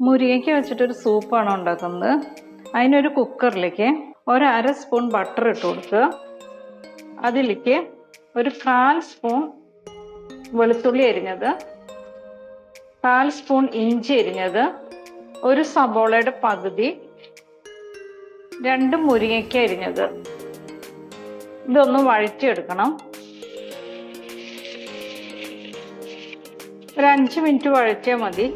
മുരിങ്ങയ്ക്ക വെച്ചിട്ടൊരു സൂപ്പാണ് ഉണ്ടാക്കുന്നത്. അതിനൊരു കുക്കറിലേക്ക് 1/2 സ്പൂൺ ബട്ടർ ഇട്ട് കൊടുക്കുക. അതിലേക്ക് ഒരു 1/4 സ്പൂൺ വെളുത്തുള്ളി അരിഞ്ഞത്, 1/4 സ്പൂൺ ഇഞ്ചി അരിഞ്ഞത്, ഒരു സബോളയുടെ പകുതി, 2 മുരിങ്ങയ്ക്ക അരിഞ്ഞത്. ഇതൊന്ന് വഴറ്റിയെടുക്കണം. ഒരു 5 മിനിറ്റ് വഴറ്റിയാൽ മതി.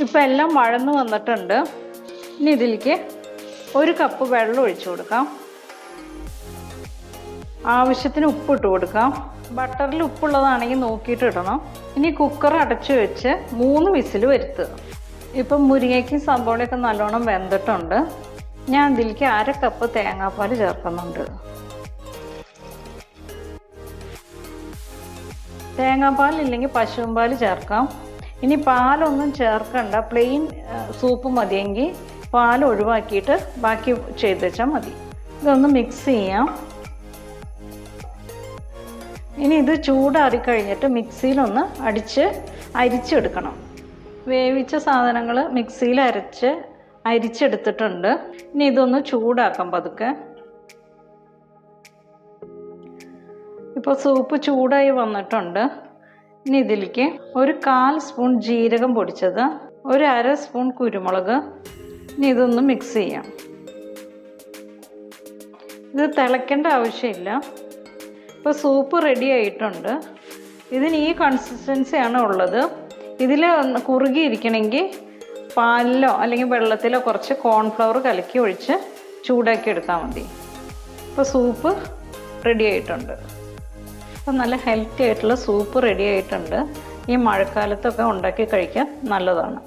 ഇപ്പം എല്ലാം വഴന്ന് വന്നിട്ടുണ്ട്. ഇനി ഇതിലേക്ക് 1 കപ്പ് വെള്ളം ഒഴിച്ചു കൊടുക്കാം. ആവശ്യത്തിന് ഉപ്പിട്ട് കൊടുക്കാം. ബട്ടറിൽ ഉപ്പുള്ളതാണെങ്കിൽ നോക്കിയിട്ട് ഇടണം. ഇനി കുക്കർ അടച്ചു വെച്ച് 3 വിസിൽ വരുത്തുക. ഇപ്പം മുരിങ്ങയ്ക്കും സബോളയൊക്കെ നല്ലോണം വെന്തിട്ടുണ്ട്. ഞാൻ ഇതിലേക്ക് 1/2 കപ്പ് തേങ്ങാപ്പാൽ ചേർക്കുന്നുണ്ട്. തേങ്ങാപ്പാൽ ഇല്ലെങ്കിൽ പശുവും പാൽ ചേർക്കാം. ഇനി പാലൊന്നും ചേർക്കണ്ട, പ്ലെയിൻ സൂപ്പ് മതിയെങ്കിൽ പാൽ ഒഴിവാക്കിയിട്ട് ബാക്കി ചെയ്ത് വെച്ചാൽ മതി. ഇതൊന്ന് മിക്സ് ചെയ്യാം. ഇനി ഇത് ചൂടാറിക്കഴിഞ്ഞിട്ട് മിക്സിയിലൊന്ന് അരിച്ചെടുക്കണം. വേവിച്ച സാധനങ്ങൾ മിക്സിയിൽ അരിച്ചെടുത്തിട്ടുണ്ട്. ഇനി ഇതൊന്ന് ചൂടാക്കാം പതുക്കെ. ഇപ്പോൾ സൂപ്പ് ചൂടായി വന്നിട്ടുണ്ട്. ഇനി ഇതിലേക്ക് 1/4 സ്പൂൺ ജീരകം പൊടിച്ചത്, 1/2 സ്പൂൺ കുരുമുളക്. ഇനി ഇതൊന്ന് മിക്സ് ചെയ്യാം. ഇത് തിളയ്ക്കേണ്ട ആവശ്യമില്ല. ഇപ്പോൾ സൂപ്പ് റെഡി ആയിട്ടുണ്ട്. ഇതിന് ഈ കൺസിസ്റ്റൻസിയാണ് ഉള്ളത്. ഇതിൽ കുറുകിയിരിക്കണമെങ്കിൽ പാലിലോ അല്ലെങ്കിൽ വെള്ളത്തിലോ കുറച്ച് കോൺഫ്ലവർ കലക്കി ഒഴിച്ച് ചൂടാക്കി എടുത്താൽ മതി. ഇപ്പോൾ സൂപ്പ് റെഡി ആയിട്ടുണ്ട്. അപ്പോൾ നല്ല ഹെൽത്തി ആയിട്ടുള്ള സൂപ്പ് റെഡി ആയിട്ടുണ്ട്. ഈ മഴക്കാലത്തൊക്കെ ഉണ്ടാക്കി കഴിക്കാൻ നല്ലതാണ്.